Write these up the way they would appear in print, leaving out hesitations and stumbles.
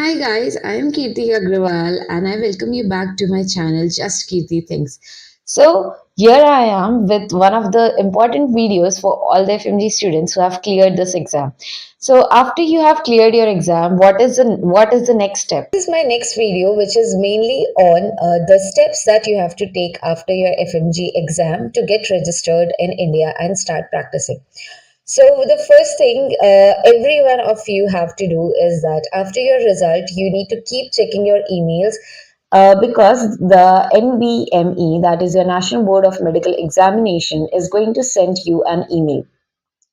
Hi guys, I am Kirti Agrawal and I welcome you back to my channel Just Kirti Things. So here I am with one of the important videos for all the FMG students who have cleared this exam. So after you have cleared your exam, what is the next step? This is my next video which is mainly on the steps that you have to take after your FMG exam to get registered in India and start practicing. So the first thing every one of you have to do is that after your result, you need to keep checking your emails because the NBME, that is your National Board of Medical Examination, is going to send you an email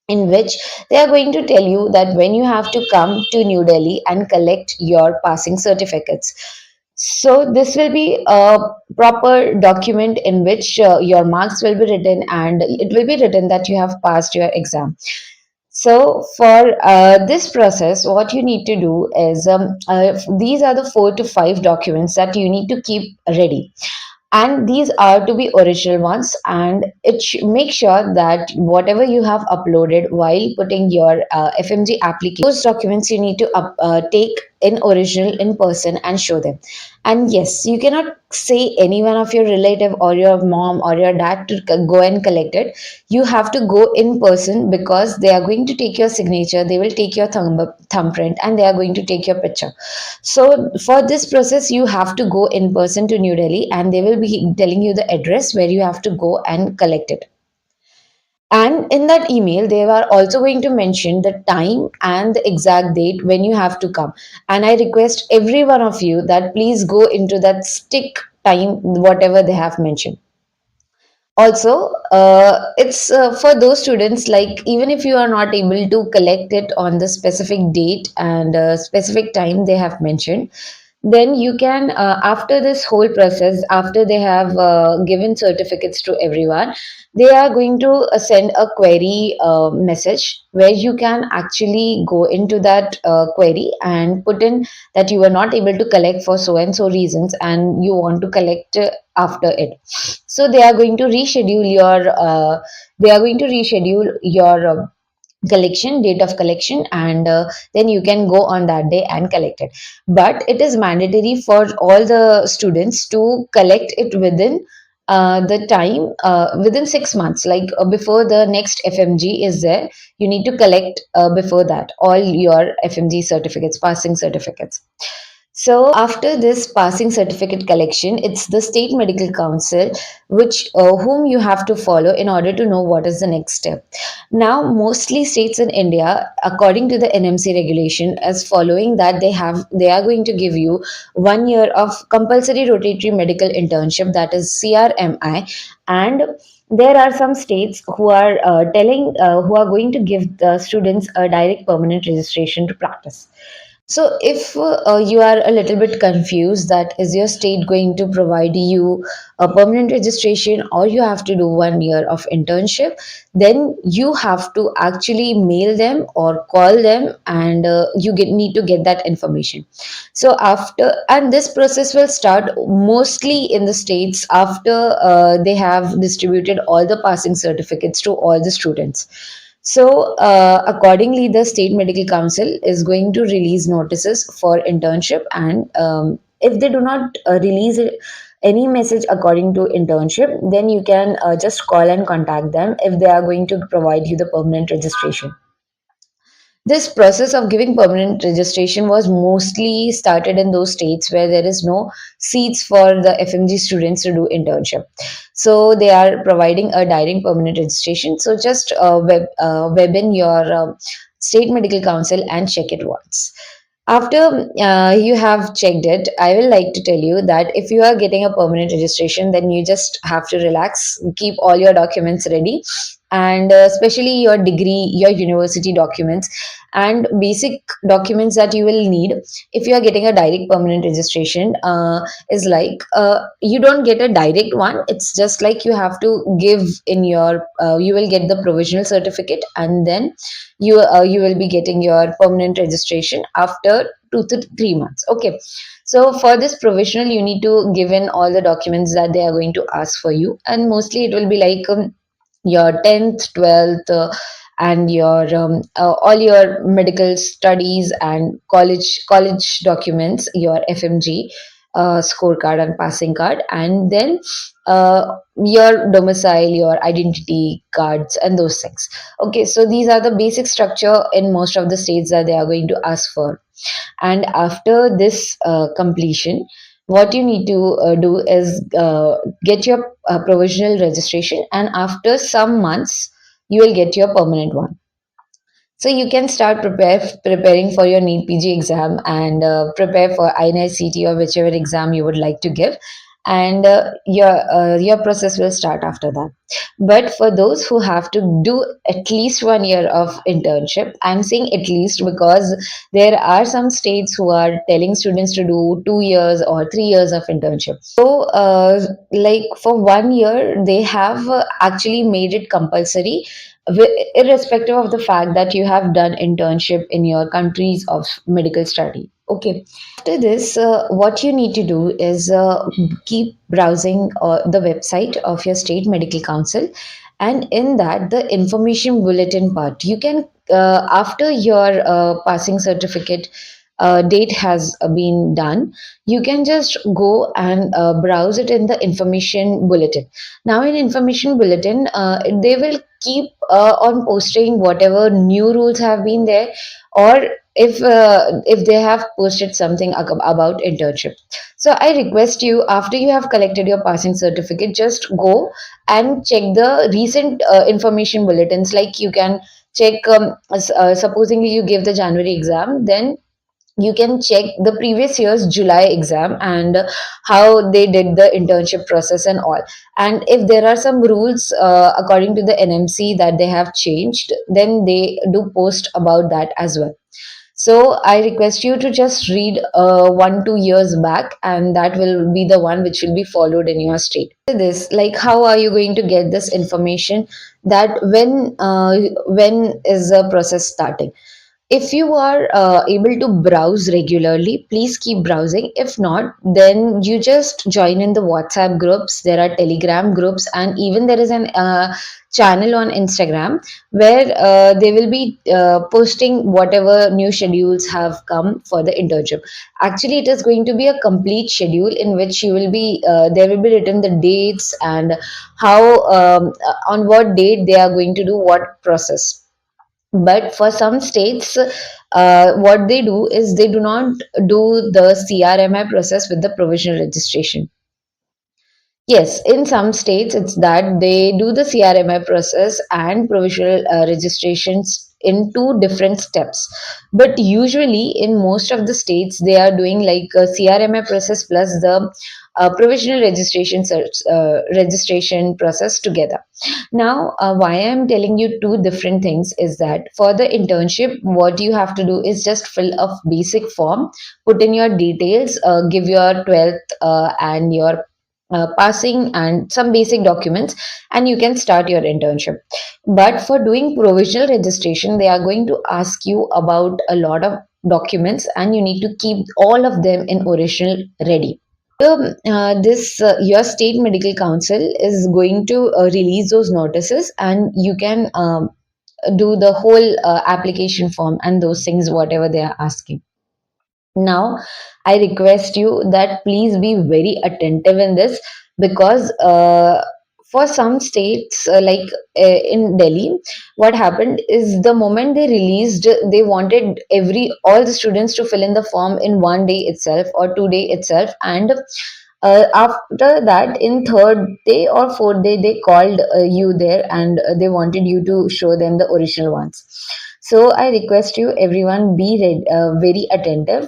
in which they are going to tell you that when you have to come to New Delhi and collect your passing certificates. So this will be a proper document in which your marks will be written and it will be written that you have passed your exam. So for this process, what you need to do is these are the 4 to 5 documents that you need to keep ready, and these are to be original ones. And make sure that whatever you have uploaded while putting your FMG application, those documents you need to take in original in person and show them. And yes, you cannot say any one of your relative or your mom or your dad to go and collect it. You have to go in person because they are going to take your signature, they will take your thumbprint, and they are going to take your picture. So for this process, you have to go in person to New Delhi, and they will be telling you the address where you have to go and collect it. And in that email, they are also going to mention the time and the exact date when you have to come. And I request every one of you that please go into that stick time, whatever they have mentioned. Also, it's for those students, like even if you are not able to collect it on the specific date and specific time they have mentioned, then you can, after this whole process, after they have given certificates to everyone, they are going to send a query message where you can actually go into that query and put in that you were not able to collect for so and so reasons and you want to collect after it. So they are going to reschedule your collection date of collection, and then you can go on that day and collect it. But it is mandatory for all the students to collect it within the time within 6 months, like before the next FMG is there. You need to collect before that all your FMG certificates, passing certificates. So after this passing certificate collection, it's the state medical council which whom you have to follow in order to know what is the next step. Now, mostly states in India, according to the NMC regulation, as following that they are going to give you 1 year of compulsory rotatory medical internship, that is CRMI. And there are some states who are who are going to give the students a direct permanent registration to practice. So, if you are a little bit confused, that is your state going to provide you a permanent registration or you have to do 1 year of internship, then you have to actually mail them or call them, and need to get that information. So, after, and this process will start mostly in the states after they have distributed all the passing certificates to all the students. So, accordingly, the State Medical Council is going to release notices for internship, and if they do not any message according to internship, then you can just call and contact them if they are going to provide you the permanent registration. This process of giving permanent registration was mostly started in those states where there is no seats for the FMG students to do internship. So they are providing a direct permanent registration. So just web in your state medical council and check it once. After you have checked it, I will like to tell you that if you are getting a permanent registration, then you just have to relax, keep all your documents ready, and especially your degree, your university documents, and basic documents that you will need if you are getting a direct permanent registration. Is like you don't get a direct one. It's just like you have to give in your you will get the provisional certificate, and then you will be getting your permanent registration after 2 to 3 months. Okay, so for this provisional, you need to give in all the documents that they are going to ask for you, and mostly it will be like your 10th, 12th, and your all your medical studies and college documents, your FMG scorecard and passing card, and then your domicile, your identity cards, and those things. Okay, so these are the basic structure in most of the states that they are going to ask for. And after this completion, what you need to do is get your provisional registration, and after some months you will get your permanent one. So you can start preparing for your NEET PG exam, and prepare for INICT or whichever exam you would like to give, and your process will start after that. But for those who have to do at least 1 year of internship, I'm saying at least because there are some states who are telling students to do 2 years or 3 years of internship. So, like for 1 year, they have actually made it compulsory, irrespective of the fact that you have done internship in your countries of medical study. Okay. After this, what you need to do is keep browsing the website of your state medical council, and in that, the information bulletin part, you can, after your passing certificate date has been done, you can just go and browse it in the information bulletin. Now, in information bulletin, they will keep on posting whatever new rules have been there, or if they have posted something about internship. So I request you, after you have collected your passing certificate, just go and check the recent information bulletins. Like you can check, supposingly you give the January exam, then you can check the previous year's July exam and how they did the internship process and all. And if there are some rules according to the NMC that they have changed, then they do post about that as well. So I request you to just read 1 2 years back, and that will be the one which will be followed in your state. This, like, how are you going to get this information? That when is the process starting? If you are able to browse regularly, please keep browsing. If not, then you just join in the WhatsApp groups. There are Telegram groups, and even there is an channel on Instagram where they will be posting whatever new schedules have come for the internship. Actually, it is going to be a complete schedule in which you will be there will be written the dates and how on what date they are going to do what process. But for some states, what they do is they do not do the CRMI process with the provisional registration. Yes, in some states, it's that they do the CRMI process and provisional registrations in two different steps. But usually, in most of the states, they are doing like a CRMI process plus the provisional registration process together. Now, why I'm telling you two different things is that for the internship, what you have to do is just fill a basic form, put in your details, give your 12th and your passing and some basic documents, and you can start your internship. But for doing provisional registration, they are going to ask you about a lot of documents, and you need to keep all of them in original ready. This your state medical council is going to release those notices, and you can do the whole application form and those things whatever they are asking. Now, I request you that please be very attentive in this, because for some states, like in Delhi, what happened is the moment they released, they wanted all the students to fill in the form in 1 day itself or 2 day itself, and after that, in third day or fourth day, they called you there, and they wanted you to show them the original ones. So I request you, everyone, be very attentive,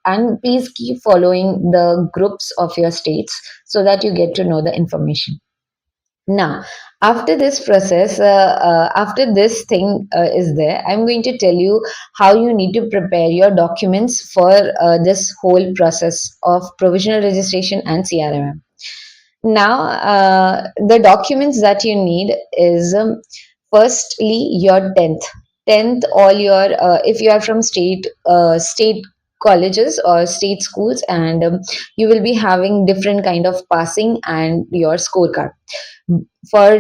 and please keep following the groups of your states so that you get to know the information. Now, after this process, after this thing is there, I'm going to tell you how you need to prepare your documents for this whole process of provisional registration and CRMM. Now, the documents that you need is, firstly, your 10th. 10th, all your, if you are from state, colleges or state schools, and you will be having different kind of passing and your scorecard. For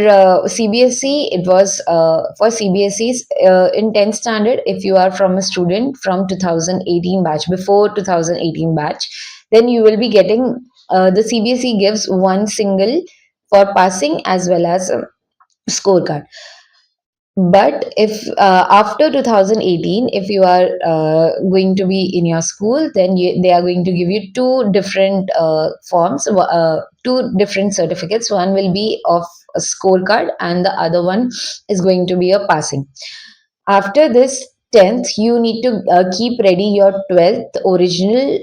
CBSE, it was for CBSEs in 10th standard. If you are from a student from 2018 batch, before 2018 batch, then you will be getting the CBSE gives one single for passing as well as scorecard. But if after 2018, if you are going to be in your school, then they are going to give you two different forms, two different certificates. One will be of a scorecard, and the other one is going to be a passing. After this 10th, you need to keep ready your 12th original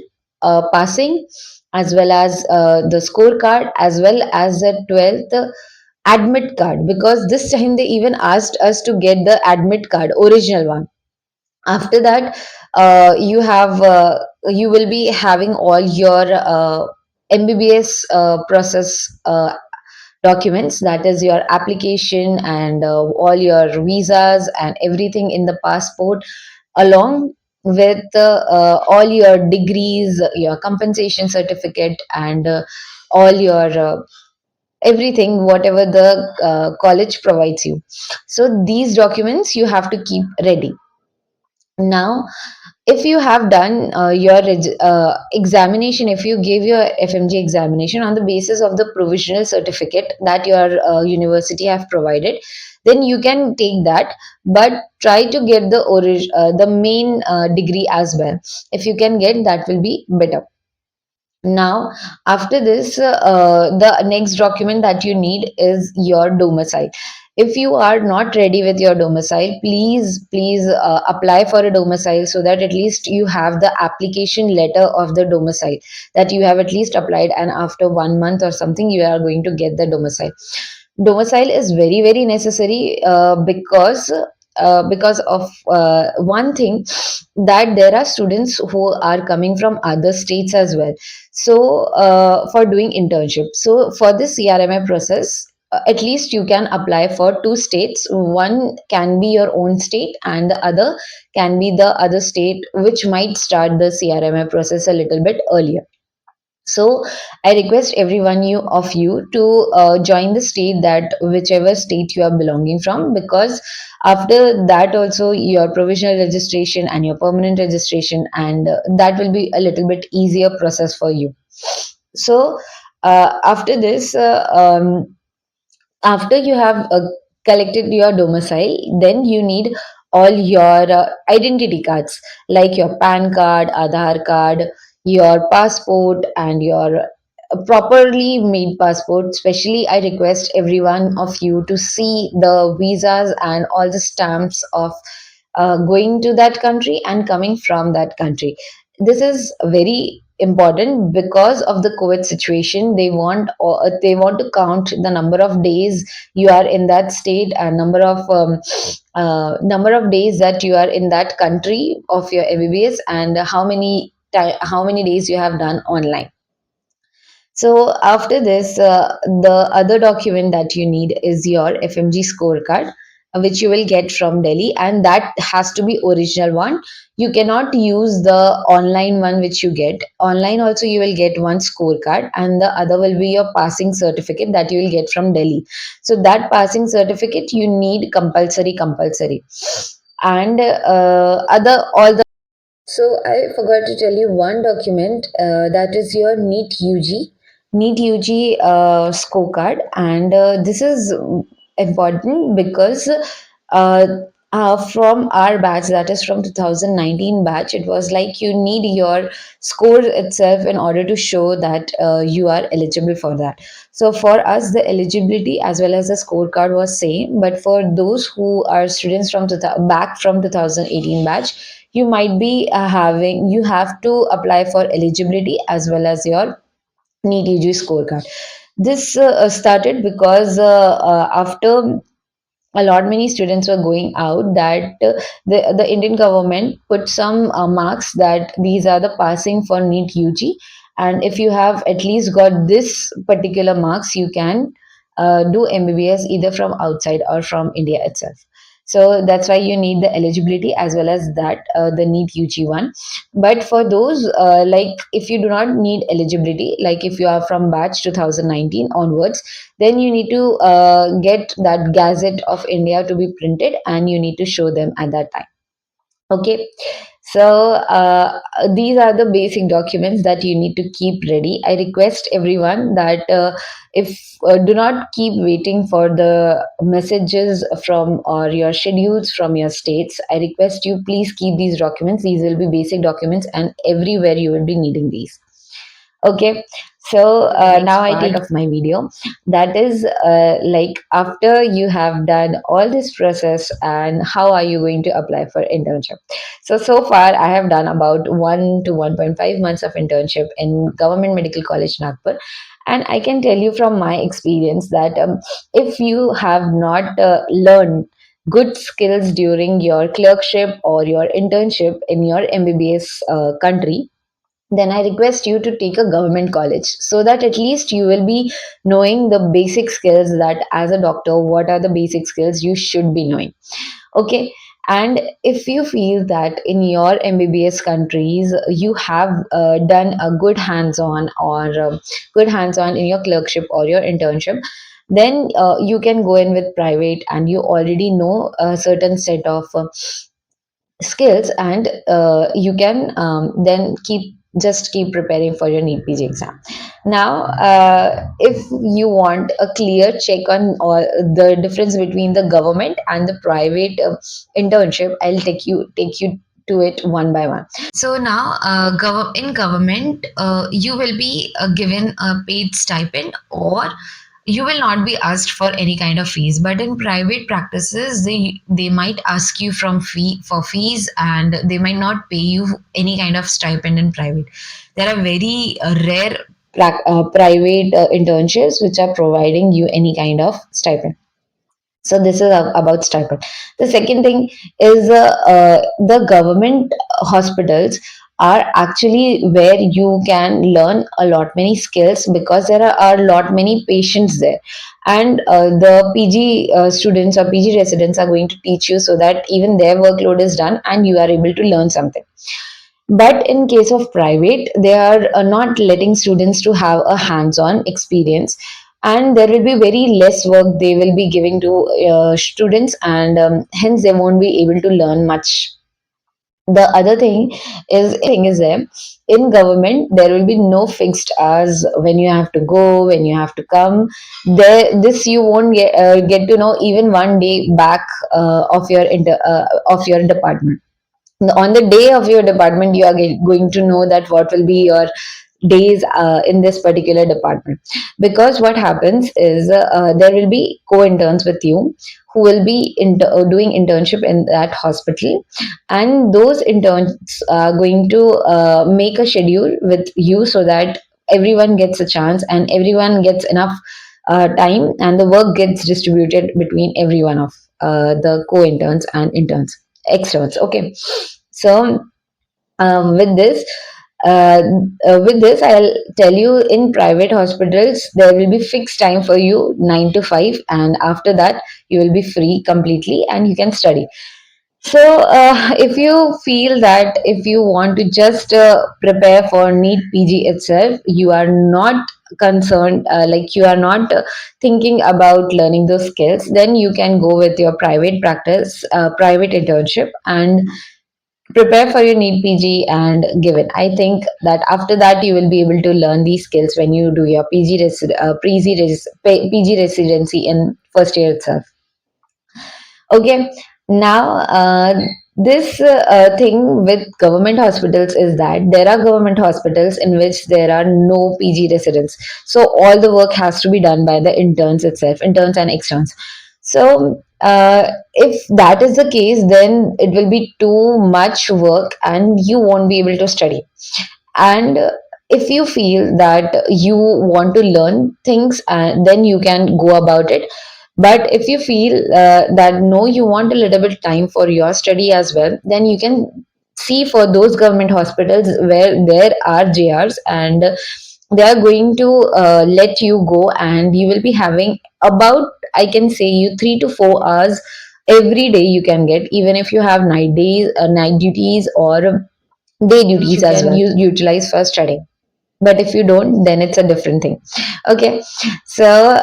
passing, as well as the scorecard, as well as the 12th admit card, because this time they even asked us to get the admit card, original one. After that, you will be having all your MBBS process documents, that is your application and all your visas and everything in the passport, along with all your degrees, your compensation certificate, and all your everything whatever the college provides you. So these documents you have to keep ready. Now, if you have done your examination, if you gave your FMG examination on the basis of the provisional certificate that your university have provided, then you can take that, but try to get the main degree as well. If you can get that, will be better. Now, after this, the next document that you need is your domicile. If you are not ready with your domicile, please apply for a domicile, so that at least you have the application letter of the domicile that you have at least applied, and after 1 month or something, you are going to get the domicile. Domicile is very very necessary because of one thing, that there are students who are coming from other states as well, so for doing internship. So for this CRMI process, at least you can apply for two states. One can be your own state, and the other can be the other state which might start the CRMI process a little bit earlier. So I request everyone of you to join the state, that whichever state you are belonging from, because after that also your provisional registration and your permanent registration, and that will be a little bit easier process for you. So after this, after you have collected your domicile, then you need all your identity cards, like your PAN card, Aadhaar card, your passport, and your properly made passport. Especially, I request every one of you to see the visas and all the stamps of going to that country and coming from that country. This is very important because of the COVID situation. They want to count the number of days you are in that state, and number of days that you are in that country of your MBBS, and how many days you have done online. So after this, the other document that you need is your FMG scorecard, which you will get from Delhi, and that has to be original one. You cannot use the online one which you get. Online also you will get one scorecard, and the other will be your passing certificate that you will get from Delhi. So that passing certificate you need compulsory, and other all the. So I forgot to tell you one document, that is your NEET UG scorecard, and this is important because uh, from our batch, that is from 2019 batch, it was like you need your score itself in order to show that you are eligible for that. So for us, the eligibility as well as the scorecard was same, but for those who are students from back from 2018 batch, you might be you have to apply for eligibility as well as your NEET UG scorecard. This started because after a lot many students were going out, that the Indian government put some marks that these are the passing for NEET UG, and if you have at least got this particular marks, you can do MBBS either from outside or from India itself. So that's why you need the eligibility as well as that the NEET UG one. But for those like if you do not need eligibility, like if you are from batch 2019 onwards, then you need to get that Gazette of India to be printed and you need to show them at that time. Okay, so these are the basic documents that you need to keep ready. I request everyone that if do not keep waiting for the messages from or your schedules from your states. I request you please keep these documents. These will be basic documents, and everywhere you will be needing these. Okay, so now I take of my video. That is like after you have done all this process and how are you going to apply for internship. So far I have done about 1 to 1.5 months of internship in Government Medical College Nagpur, and I can tell you from my experience that if you have not learned good skills during your clerkship or your internship in your MBBS country, then I request you to take a government college so that at least you will be knowing the basic skills that as a doctor, what are the basic skills you should be knowing. Okay. And if you feel that in your MBBS countries you have done a good hands on or good hands on in your clerkship or your internship, then you can go in with private and you already know a certain set of skills, and you can then keep preparing for your NEET PG exam. Now if you want a clear check on or the difference between the government and the private internship, I'll take you to it one by one. So now, in government, you will be given a paid stipend, or you will not be asked for any kind of fees. But in private practices, they might ask you from fee for fees, and they might not pay you any kind of stipend in private. There are very rare private internships which are providing you any kind of stipend. So this is about stipend. The second thing is the government hospitals are actually where you can learn a lot many skills because there are a lot many patients there, and the PG students or PG residents are going to teach you so that even their workload is done and you are able to learn something. But in case of private, they are not letting students to have a hands-on experience, and there will be very less work they will be giving to students, and hence they won't be able to learn much. The other thing is there in government there will be no fixed hours when you have to go, when you have to come. There, this you won't get to know even one day back of your department. On the day of your department you are going to know that what will be your days in this particular department, because what happens is there will be co-interns with you who will be doing internship in that hospital, and those interns are going to make a schedule with you so that everyone gets a chance and everyone gets enough time, and the work gets distributed between every one of the co-interns and interns externs. Okay, so with this I'll tell you, in private hospitals there will be fixed time for you 9 to 5, and after that you will be free completely and you can study. So if you feel that if you want to just prepare for NEET PG itself, you are not concerned, like you are not thinking about learning those skills, then you can go with your private practice, private internship, and prepare for your NEET PG and give it. I think that after that you will be able to learn these skills when you do your PG residency in first year itself. Okay, now this thing with government hospitals is that there are government hospitals in which there are no PG residents. So all the work has to be done by the interns itself, interns and externs. So if that is the case, then it will be too much work and you won't be able to study. And if you feel that you want to learn things, then you can go about it. But if you feel that no, you want a little bit time for your study as well, then you can see for those government hospitals where there are JRs, and they are going to let you go, and you will be having about, I can say you, 3 to 4 hours every day you can get, even if you have night duties or day duties as well, utilize for studying. But if you don't, then it's a different thing. Okay, so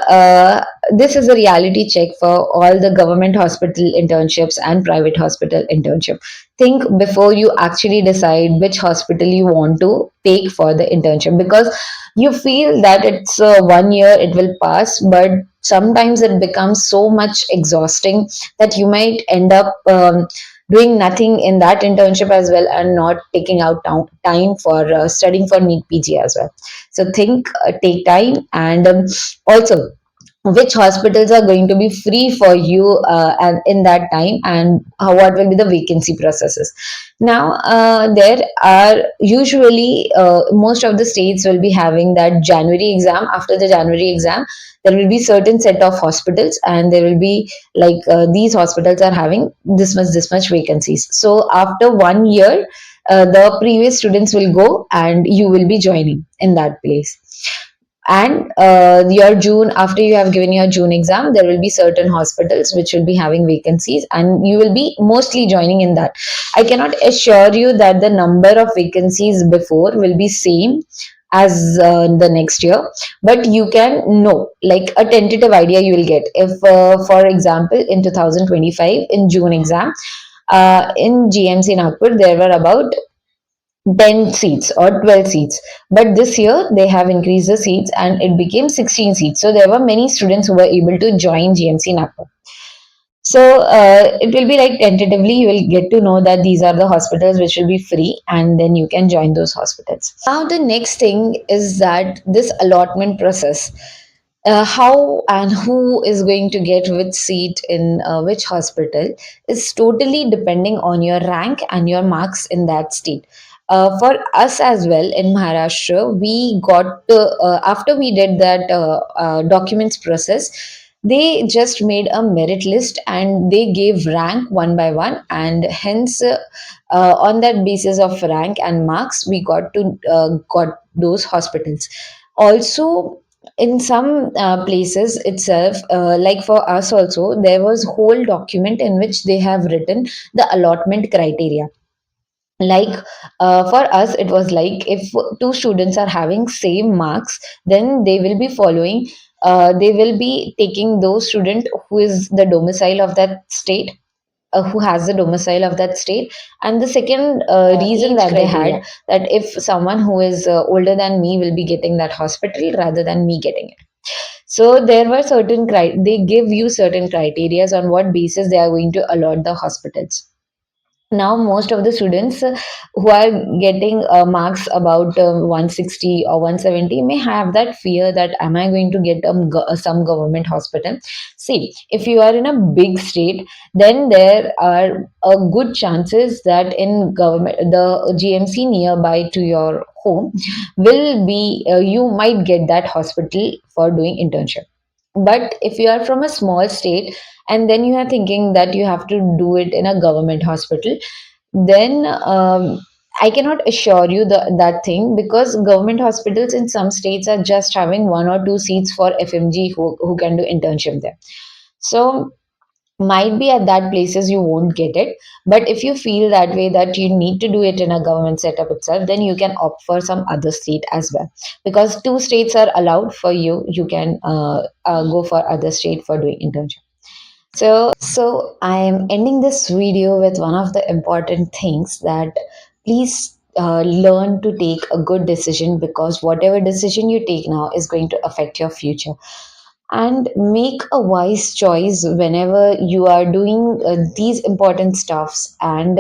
this is a reality check for all the government hospital internships and private hospital internship. Think before you actually decide which hospital you want to take for the internship, because you feel that it's 1 year, it will pass, but sometimes it becomes so much exhausting that you might end up doing nothing in that internship as well, and not taking out time for studying for NEET PG as well. So think, take time, and also which hospitals are going to be free for you and in that time, and what will be the vacancy processes. Now there are usually most of the states will be having that January exam. After the January exam, there will be certain set of hospitals, and there will be like these hospitals are having this much vacancies. So after 1 year, the previous students will go and you will be joining in that place. And your June, after you have given your June exam, there will be certain hospitals which will be having vacancies, and you will be mostly joining in that. I cannot assure you that the number of vacancies before will be same as the next year, but you can know, like a tentative idea you will get. If for example in 2025 in June exam, in GMC Nagpur there were about 10 seats or 12 seats, but this year they have increased the seats and it became 16 seats. So there were many students who were able to join GMC Nagpur. So it will be like tentatively you will get to know that these are the hospitals which will be free, and then you can join those hospitals. Now the next thing is that this allotment process, how and who is going to get which seat in which hospital, is totally depending on your rank and your marks in that state. For us as well in Maharashtra, we got after we did that documents process, they just made a merit list and they gave rank one by one, and hence on that basis of rank and marks, we got those hospitals. Also, in some places itself, like for us also, there was whole document in which they have written the allotment criteria. Like for us it was like, if two students are having same marks, then they will be following, they will be taking those student who is the domicile of that state, who has the domicile of that state. And the second reason Age that they criteria. had, that if someone who is older than me will be getting that hospital rather than me getting it. So there were they give you certain criterias on what basis they are going to allot the hospitals. Now most of the students who are getting marks about 160 or 170 may have that fear that am I going to get some government hospital. See, if you are in a big state, then there are a good chances that in government, the GMC nearby to your home will be you might get that hospital for doing internship. But if you are from a small state and then you are thinking that you have to do it in a government hospital, then I cannot assure you that thing, because government hospitals in some states are just having one or two seats for FMG who can do internship there. So might be at that places you won't get it, but if you feel that way that you need to do it in a government setup itself, then you can opt for some other state as well, because two states are allowed for you. You can go for other state for doing internship. So I am ending this video with one of the important things, that please learn to take a good decision, because whatever decision you take now is going to affect your future. And make a wise choice whenever you are doing these important stuffs. And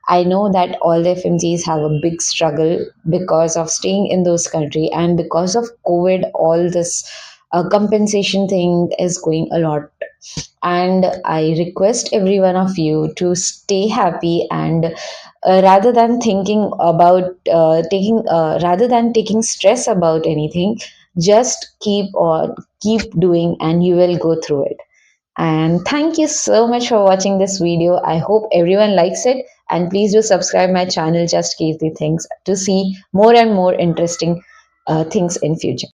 I know that all the FMGs have a big struggle because of staying in those country, and because of COVID, all this compensation thing is going a lot. And I request every one of you to stay happy, and rather than thinking about rather than taking stress about anything, just keep doing, and you will go through it. And thank you so much for watching this video. I hope everyone likes it, and please do subscribe my channel, Just Keep the Things, to see more and more interesting things in future.